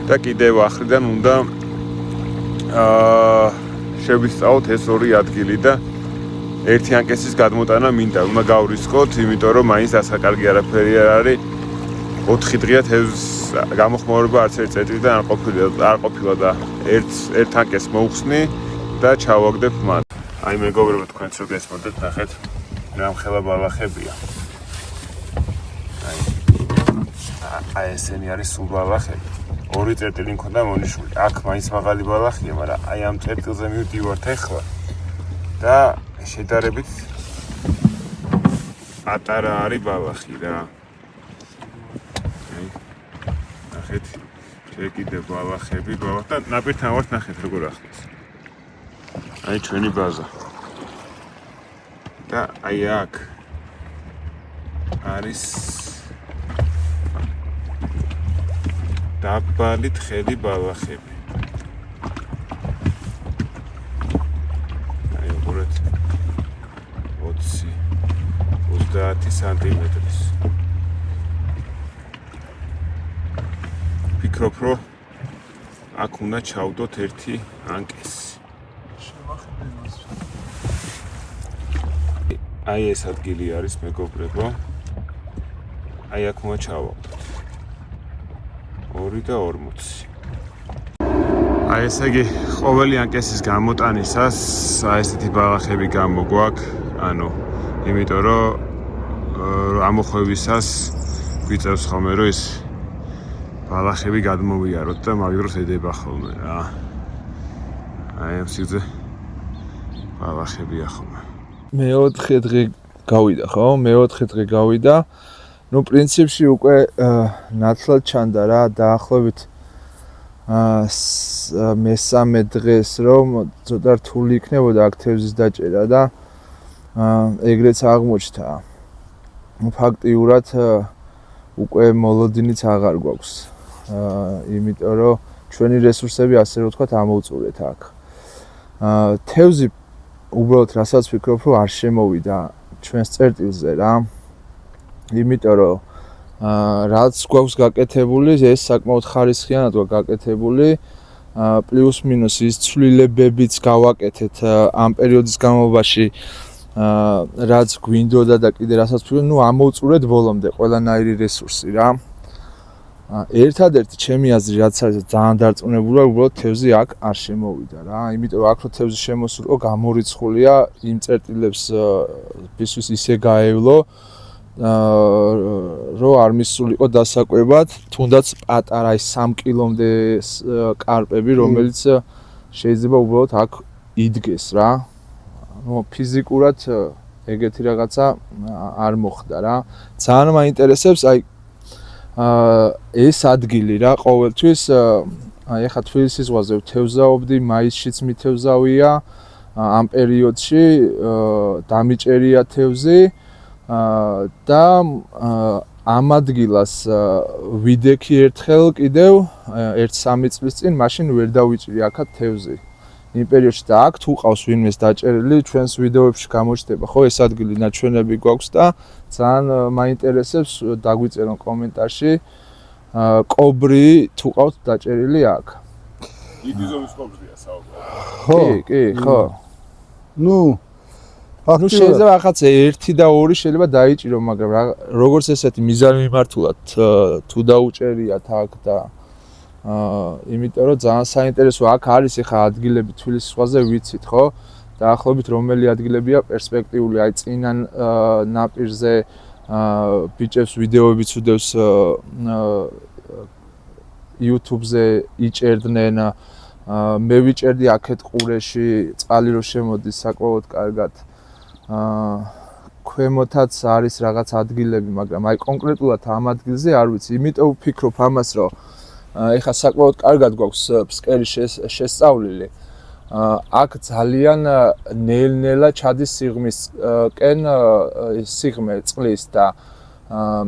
და კიდევ ახრიდან უნდა შევისწავლოთ ეს ორი ადგილი და ერთი ანკესის გადმოტანა მინდა, უნდა გავრისხოთ, იმიტომ რომ მაინც ასაკარგი არაფერი არ არის. 4 დღეა თევზის გამოხმაურება არც ერთ წეტრიდან არ ყოფილა და ერთ ანკეს მოვხსნი და ჩავაგდებ მათ. აი მეგობრებო, თქვენც რო გესმოდეთ, ნახეთ, რა მხელა ბალახებია. აი ესენი არის სულ ბალახები. 2 წერტილი მქონდა მონიშული. აქ მაინც მაღალი ბალახია, მაგრამ აი ამ წერტილზე მივდივართ ახლა და შედარებით პატარა არის ბალახი რა. ნახეთ, შეკიდე ბალახები, და ნაპირთან ვართ, ნახეთ როგორ ახლოს. აი ჩვენი ბაზა. და აი აქ არის დაბალი თხელი ბალახები. აი უყურეთ 20 სანტიმეტრის. ფიქრობ, რომ აქ უნდა ჩავდოთ ერთი ანკესი. აი ეს ადგილი არის მეგობრებო. აი აქ უნდა ჩავავდოთ. 2 და 40. აი ესე იგი ყოველი ანკესის გამოტანისას აი ესეთი ბალახები გამოგვაქვს, ანუ იმიტომ რომ ამოხვევისას გვიწევს ხოლმე რომ ის ბალახები გადმოვიაროთ და მაგ დროს ედება ხოლმე რა. აი ამ სიგზე ბალახებია ხოლმე. მე-4 დღე გავიდა ხო? მე-4 დღე გავიდა. ნუ პრინციპში უკვე ნაცვლად ჩანდა რა, დაახლოებით მე-3 დღეს რომ ცოტა რთული იქნებოდა აქ თევზის დაჭერა და ეგრეც აღმოჩნდა. ფაქტიურად უკვე მოლოდინიც აღარ გვაქვს. იმიტომ რომ ჩვენი რესურსები ასე რომ ვთქვათ ამოვწურეთ აქ. თევზი უბრალოდ რასაც ვფიქრობ რომ არ შემოვიდა ჩვენს წერტილზე რა. იმიტომ რომ რაც გვაქვს გაკეთებული, ეს საკმაოდ ხარისხიანად გვაქვს გაკეთებული. პლუს მინუს ის ცვლილებებიც გავაკეთეთ ამ პერიოდის განმავლობაში, რაც გვინდოდა და კიდე რასაც ვფიქრობ, ნუ ამოვწურეთ ბოლომდე ყველანაირი რესურსი რა. ერთადერთი ჩემი აზრი რაც არის ძალიან დარწმუნებულია, უბრალოდ თევზი აქ არ შემოვიდა რა. იმიტომ რომ აქ რო თევზი შემოსულიყო, გამორიცხულია იმ წერტილებს ბისთვის ისე გაევლო, რომ არ მისულიყო დასაკვებად, თუნდაც პატარა ის 3 კილომდე კარპები, რომელიც შეიძლება უბრალოდ აქ იდგეს რა. ნუ ფიზიკურად ეგეთი რაღაცა არ მოხდა რა. ძალიან მაინტერესებს აი ეს ადგილი რა ყოველთვის აი ახლა თბილისის ზღვაზე ვთევზაობდი, მაისშიც მითევზავია ამ პერიოდში დამიჭერია თევზი და ამ ადგილას ვიდექი ერთხელ კიდევ 1-3 წლის წინ მაშინ ვერ დავიჭირი აქაც თევზი. იმ პერიოდში და აქ თუ ყავს ვინმეს დაჭერილი, ჩვენს ვიდეოებში გამოჩნდება ხო ეს ადგილი ნაჩვენები გვაქვს და ძალიან მაინტერესებს დაგვიწერონ კომენტარში კობრი თუ ყავთ დაჭერილი აქ. დიდი ზომის კობრია საუბრობ. კი, ხო. ნუ ნუ შეიძლება ახაც 1 და 2 შეიძლება დაიჭირო, მაგრამ როგორც ესეთი მიზანი მიმართულად თუ დაუჭერიათ აქ და იმიტომ რომ ძალიან საინტერესო აქ არის ახლა ადგილები თბილისის ზღვაზე ვიცით ხო? დაახლოებით რომელი ადგილებია პერსპექტიული, აი წინა ნაპირზე ბიჭებს ვიდეოებიც უდევს YouTube-ზე იჭერდნენ, მე ვიჭერდი აქეთ ყურეში, წყალი რო შემოდის საკმაოდ კარგად. ქვემოთაც არის რაღაც ადგილები, მაგრამ აი კონკრეტულად ამ ადგილზე არ ვიცი, იმიტომ ვფიქრობ ამას, რომ ეხლა საკმაოდ კარგად გვაქვს ფსკერი შესწავლილი. აქ ძალიან ნელ-ნელა ჩადის სიღრმისკენ სიღრმე წყლის და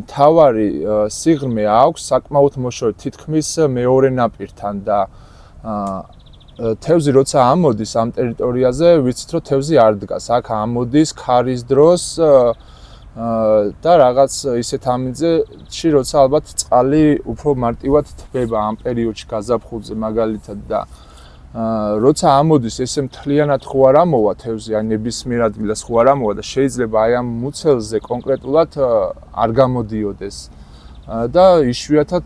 მთავარი სიღრმე აქვს საკმაოდ მოშორებით თითქმის მეორე ნაპირთან და თევზი როცა ამოდის ამ ტერიტორიაზე, ვიცით რომ თევზი არ დგას. აქ ამოდის ქარის დროს და რაღაც ისეთ ამინძეში, როცა ალბათ წყალი უფრო მარტივად თბება ამ პერიოდში გაზაფხულზე მაგალითად და როცა ამოდის ესე მთლიანად ხო არ ამოვა თევზი, ან ნებისმიერ ადგილას ხო არ ამოვა და შეიძლება აი ამ მუცელზე კონკრეტულად არ გამოდიოდეს და იშვიათად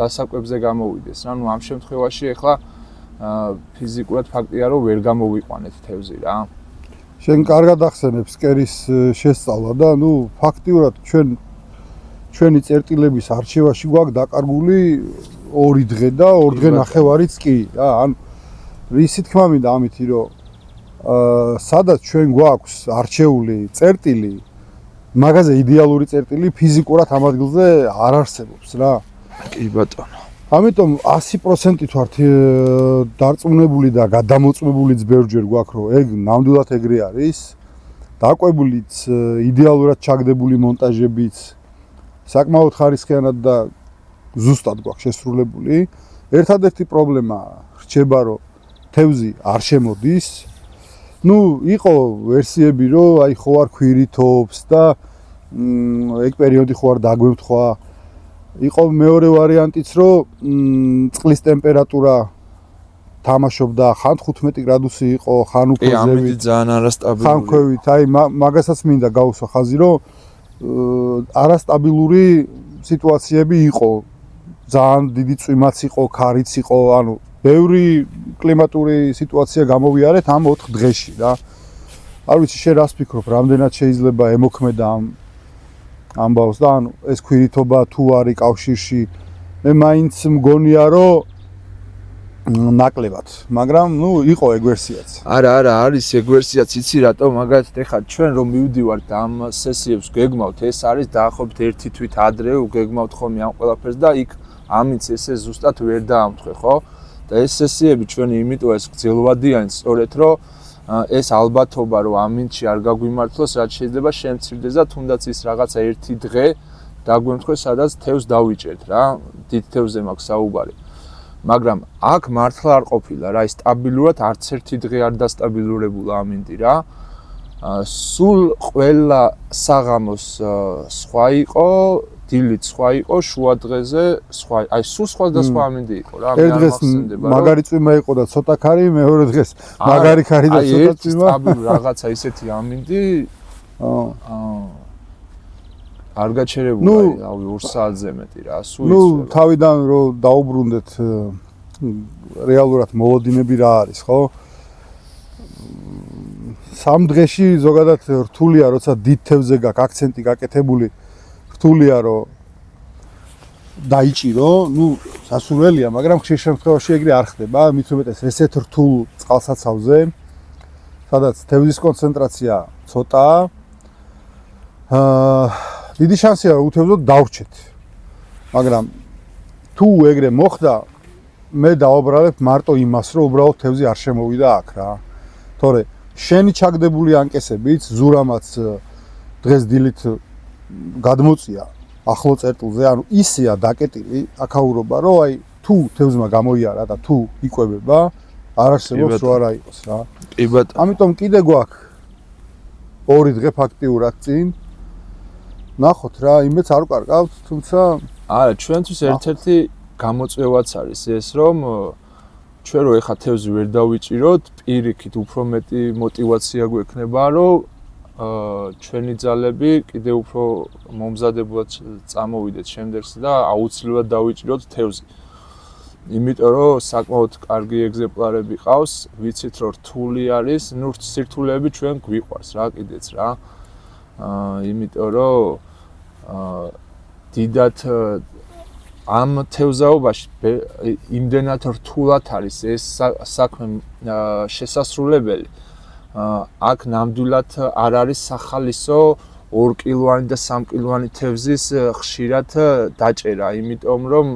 დასაკვებზე გამოვიდეს. რა, ნუ ამ შემთხვევაში ახლა ფიზიკურად ფაქტია რომ ვერ გამოვიყვანეთ თევზი რა. შენ კარგად ახსენებ ფსკერის შესწავლა და ნუ ფაქტიურად ჩვენი წერტილების არჩევაში გვაქვს დაკარგული 2 დღე და 2 დღე ნახევარიც კი რა. ანუ ისი თქმა მინდა ამითი რომ სადაც ჩვენ გვაქვს არჩეული წერტილი, მაგაზე იდეალური წერტილი ფიზიკურად ამ ადგილზე არ არსებობს რა. კი ბატონო. ამიტომ 100%-ით ვართ დარწმუნებული და გადამოწმებულიც ბევრჯერ გვაქვს რომ ეგ ნამდვილად ეგრე არის. დაკვებულიც იდეალურად ჩაგდებული მონტაჟებიც საკმაოდ ხარისხიანად და ზუსტად გვაქვს შესრულებული. ერთადერთი პრობლემა რჩება რომ თევზი არ შემოდის. ნუ იყო ვერსიები რომ აი ხო არ ქვირითობს და ეგ პერიოდი ხო არ დაგვემთხვა. იყო მეორე ვარიანტიც რომ წყლის ტემპერატურა თამაშობდა, ხან 15 გრადუსი იყო, ხან უფრო კი, ამით ზევით, ძალიან ხან არასტაბილური. ქვევით, აი მაგასაც მინდა გავუსვა ხაზი, რომ არასტაბილური სიტუაციები იყო. ძალიან დიდი წვიმაც იყო, ქარიც იყო, ანუ ბევრი კლიმატური სიტუაცია გამოვიარეთ ამ 4 დღეში რა. არ ვიცი, შენ რას ფიქრობ, რამდენად შეიძლება ემოქმედა ამ ამბავს და ანუ ეს ქვირითობა თუ არის კავშირში, მე მაინც მგონია, რომ ნაკლებად, მაგრამ ნუ იყო ეგ ვერსიაც. არა, არის ეგ ვერსიაც, იცი რატო, მაგალითად ეხლა ჩვენ რომ მივდივართ ამ სესიებს გეგმავთ, ეს არის დაახლოებით 1 თვით ადრე გეგმავთ ხოლმე ამ ყველაფერს და იქ ამით ესე ზუსტად ვერ დაამთხვე, ხო? და ეს სესიები ჩვენი იმიტომ ეს გრძელვადიანი სწორედ რომ ეს ალბათობა რომ ამინჩი არ გაგვიმართლოს, რაც შეიძლება შემცირდეს და თუნდაც ის რაღაცა ერთი დღე დაგვემთხვეს, სადაც თევზს დავიჭერთ რა, დიდ თევზზე მაქვს საუბარი. მაგრამ აქ მართლა არ ყოფილა რა, ის სტაბილურად არც ერთი დღე არ დასტაბილურებულა ამინდი რა. სულ ყველა საღამოს სხვა იყო, დილით სხვა იყო, შუა დღეზე სხვა, აი სულ სხვა და სხვა ამინდი იყო რა. ერთ დღეს მაგარი წვიმა იყო და ცოტა ქარი, მეორე დღეს მაგარი ქარი და ცოტა წვიმა. აი სტაბილური რაღაცა ისეთი ამინდი. არ გაჩერებულა, რავი 2 საათზე მეტი რა, სულ იცვება. ნუ თავიდან რომ დაუბრუნდეთ რეალურად მოლოდინები რა არის, ხო? 3 დღეში ზოგადად რთულია, როცა დიდ თევზზე გაქვს აქცენტი გაკეთებული, რთულია რომ დაიჭირო, ნუ სასურველია, მაგრამ ხშირ შემთხვევაში ეგრე არ ხდება, მით უმეტეს ესეთ რთულ წყალსაცავზე, სადაც თევზის კონცენტრაცია ცოტაა. დიდი შანსია რომ უთევზოდ დავრჩეთ. მაგრამ თუ ეგრე მოხდა, მე დავაბრალებ მარტო იმას, რომ უბრალოდ თევზი არ შემოვიდა აქ რა. თორე შენი ჩაგდებული ანკესებიც ზურამაც დღეს დილით გადმოწია ახლო წერტილზე, ანუ ისეა დაკეტილი აქაურობა, რომ აი თუ თევზმა გამოიარა და თუ იკვებება, არ არსებობს რომ არა იყოს რა. კი ბატონო. ამიტომ კიდე გვაქვს 2 დღე ფაქტიურად წინ. ნახოთ რა, იმეც არ ვკარგავთ, თუმცა არა, ჩვენთვის ერთ-ერთი გამოწვევაც არის ეს, რომ ჩვენ რო ეხა თევზი ვერ დავიჭიროთ, პირიქით უფრო მეტი мотиваცია გვექნება, რომ ჩვენი ძალები კიდე უფრო მომზადებულად წამოვიდეთ შემდეგს და აუცილებლად დავიჭიროთ თევზი. იმიტომ რომ საკმაოდ კარგი ეგზემპლარები ყავს, ვიცით რომ რთული არის, ნუ სირთულეები ჩვენ გვიყვარს რა კიდეც რა. იმიტომ რომ დიდად ამ თევზაობაში იმდენად რთულად არის ეს საქმე შესასრულებელი. აქ ნამდვილად არ არის სახალისო 2 კილოვანი და 3 კილოვანი თევზის ხშირად დაჭერა, იმიტომ რომ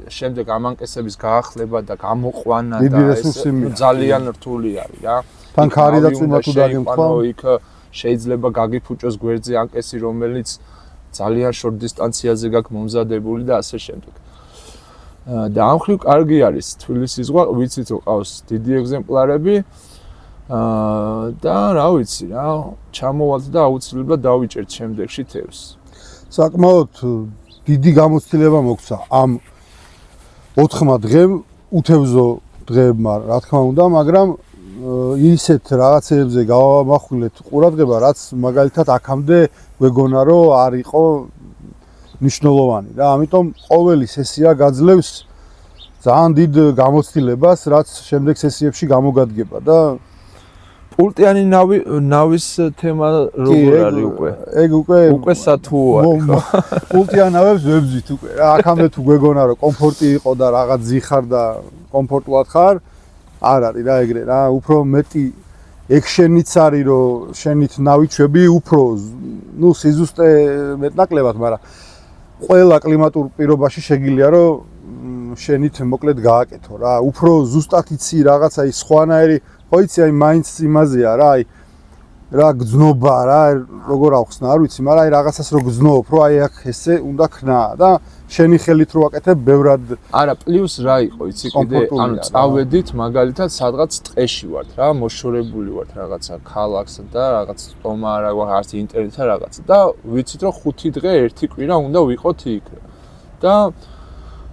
შემდეგ ამანკესების გაახლება და გამოყვანა და ეს ძალიან რთული არის რა. თან ქარი და წვიმა თუ დაგემხვა, იქ შეიძლება გაგიფუჭოს გვერდზე ანკესი, რომელიც ძალიან შორტ დისტანციაზე გაქვს მომზადებული და ასე შემდეგ. და ამ ხრივ კარგი არის თბილისის ზღვა, ვიცით რომ ყავს დიდი ეგზემპლარები. და რა ვიცი რა, ჩამოვალთ და აუცილებლად დავიჭერთ შემდეგში თევზს. საკმაოდ დიდი გამოცდილება მოგვცა ამ 4 დღემ, უთევზო დღეებმა, რა თქმა უნდა, მაგრამ ისეთ რაღაცებზე გავამახვილეთ ყურადღება, რაც მაგალითად აქამდე გვეგონა რომ არ იყო მნიშვნელოვანი რა. ამიტომ ყოველი სესია გაძლევს ძალიან დიდ გამოცდილებას, რაც შემდეგ სესიებში გამოგადგება და პულტიანი ნავის თემა როგორ არის უკვე? ეგ უკვე სათუოა. პულტიან ნავებს ვებზით უკვე რა. აქამდე თუ გვეგონა რომ კომფორტი იყო და რაღაც ზიხარ და კომფორტულად ხარ, არ არის რა ეგრე რა. უფრო მეტი ექშენიც არის რომ შენით ნავიჩები უფრო ნუ სიზუსტე მეტნაკლებად, მაგრამ ყველა კლიმატურ პირობაში შეგიძლია რომ შენით მოკლედ გააკეთო რა. უფრო ზუსტად იცი რაღაცა ის სხვანაირი, ხო იცი აი მაინც იმაზეა რა, აი რა გძნობა რა, როგორ ავხსნა, არ ვიცი, მაგრამ აი რაღაცას რო გძნობ, რომ აი აქ ესე უნდა ქნა და შენი ხელით რო აკეთებ ბევრად. არა, პლუს რა იყო, იცი კიდე, ანუ წავედით მაგალითად სადღაც ტყეში ვართ რა, მოშორებული ვართ რაღაცა ქალაქს და რაღაც სტომა რა, რაღაც ინტერნეტსა რაღაცა და ვიცით რომ 5 დღე 1 კვირა უნდა ვიყოთ იქ. და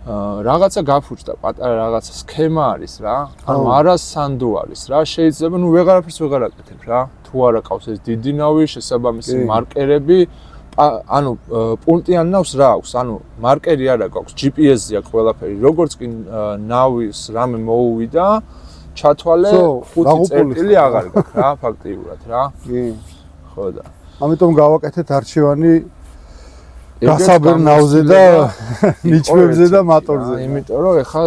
რაღაცა გაფუჭდა, პატარა რაღაცა სქემა არის რა. ანუ არასანდო არის რა. შეიძლება ნუ ვეღარაფერს ვეღარ აკეთებ რა. თუ არა ყავს ეს დიდი ნავი, შესაბამისი მარკერები, ანუ პუნქტიან ნავს რა აქვს? ანუ მარკერი არა გაქვს, GPS-ზე აქვს ყველაფერი. როგორც კი ნავის რამე მოუვიდა, ჩათვალე 5 წერტილი აღარ გაქვს რა, ფაქტიურად რა. კი. ხო და. ამიტომ გავაკეთეთ არჩევანი გასაბერ ნავზე და ნიჩბებზე და მოტორზე. იმიტომ რომ ეხლა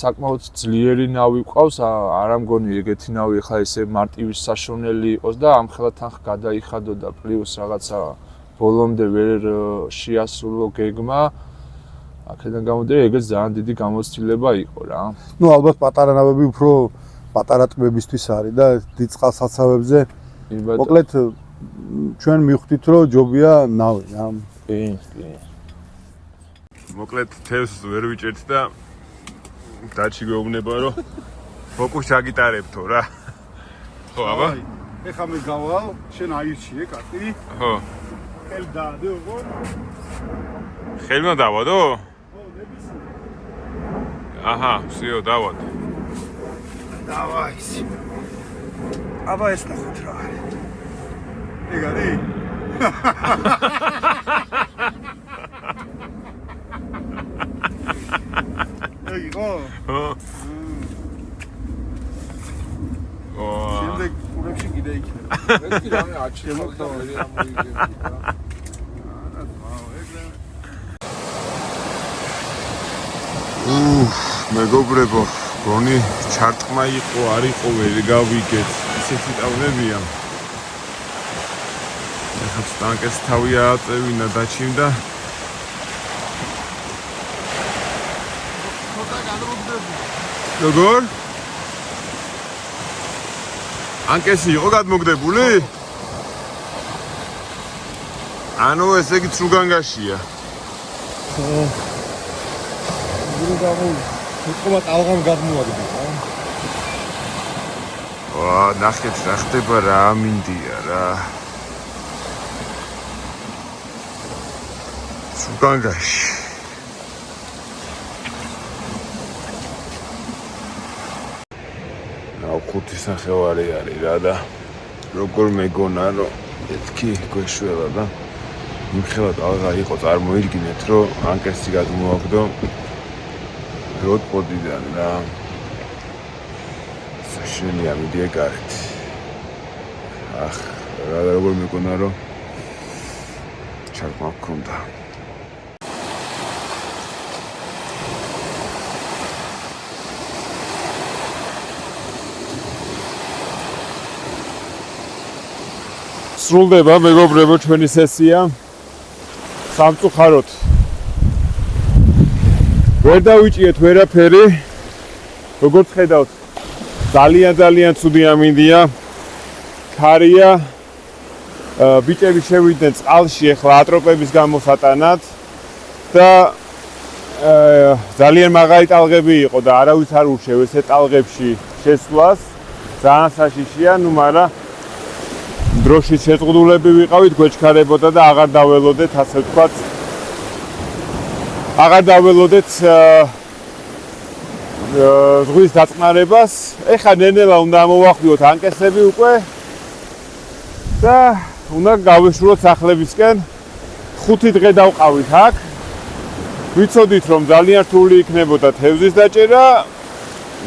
საკმაოდ ძლიერი ნავი ყავს, არ ამგონი ეგეთი ნავი ეხლა ესე მარტივის საშონელი იყოს და ამხელა თანხ გადაიხადო და პლუს რაღაცა ბოლომდე ვერ შეასრულო გეგმა. აქედან გამომდინარე, ეგეც ძალიან დიდი გამოცდილება იყო რა. ნუ ალბათ პატარა ნავები უფრო პატარა ტბებისთვის არის და დიდ წყალსაცავებზე მოკლედ ჩვენ მივხვდით რომ ჯობია ნავი რა. კი. მოკლედ თევზს ვერ ვიჭერთ და დაჩი გვეუბნება რომ ფოკუსს აგიტარებთო რა. ხო, აბა? ეხლა მე გავალ, შენ აირჩიე კარტი. ხო. ხელ დაადე უყო. ხელმა დავადო? ხო, ნებისმიერ. აჰა, всё, დავადე. დავაი. აბა ეს ნახოთ რა. ეგ არის? ეგ იყო? ხო. შემდეგ ყურებში კიდე იქნება. მე კი რამე აჩემოთ და ვერ ამოიგებდი რა. მეგობრებო, გონი ჩარტყმა იყო, არ იყო, ვერ გავიგეთ. ისეთი ტავნებია. ეხლა ტანკეს თავი ააწევინა დაჩიმ და როგორ? ანკესი იყო გადმოგდებული? ანუ ესე იგი ცრუგანგაშია. უყომა ტალღამ გადმოაგდი რა. ვა, ნახეთ რა ხდება რა ამინდია რა. ცრუგანგაში. ხუთი სახევარი არის რა და როგორ მეგონა რომ ეთქი გვეშველა და იმხელა ტალღა იყო წარმოიდგინეთ რომ ანკესი გადმოაგდო როტპოდიდან რა საშენია მიდია გარეთ ახ რა როგორ მეგონა რომ ჩარმა მქონდა სრულდება მეგობრებო ჩვენი სესია სამწუხაროდ ვერ დავიჭიეთ ვერაფერი როგორც ხედავთ ძალიან ცუდი ამინდია ქარია ბიჭები შევიდნენ წყალში ახლა ატროპების გამოსატანად და ძალიან მაღალი ტალღები იყო და არავის არ ურჩევ ესე ტალღებში შესვლას ძალიან საშიშია ნუ მაგრამ დროშის შეწყდულები ვიყავით, გვეჩქარებოდა და აღარ დაველოდეთ, ასე ვთქვათ. აღარ დაველოდეთ ზღვის დაწყნარებას. ეხლა ნენელა უნდა მოვახვიოთ ანკესები უკვე და უნდა გავეშუროთ სახლებისკენ. 5 დღე დავყავით აქ. ვიცოდით, რომ ძალიან რთული იქნებოდა თევზის დაჭერა,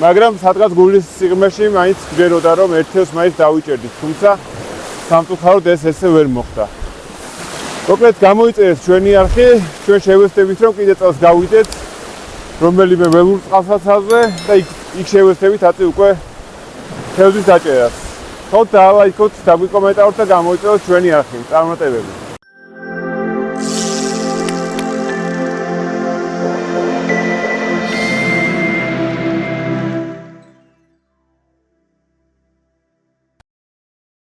მაგრამ სადღაც გულის სიღრმეში მაინც გჯეროდა, რომ ერთ თევზს მაინც დავიჭერდით, თუმცა სამწუხაროდ ეს ესე ვერ მოხდა. მოკლედ გამოიწერეს ჩვენი არხი, ჩვენ შევეცდებით რომ კიდე წელს გავიდეთ რომელიმე ველურ წყალსაცავზე და იქ შევეცდებით აწი უკვე თევზის დაჭერას. ხოთ და ლაიქოთ და გვიკომენტაროთ და გამოიწეროთ ჩვენი არხი, წარმატებები.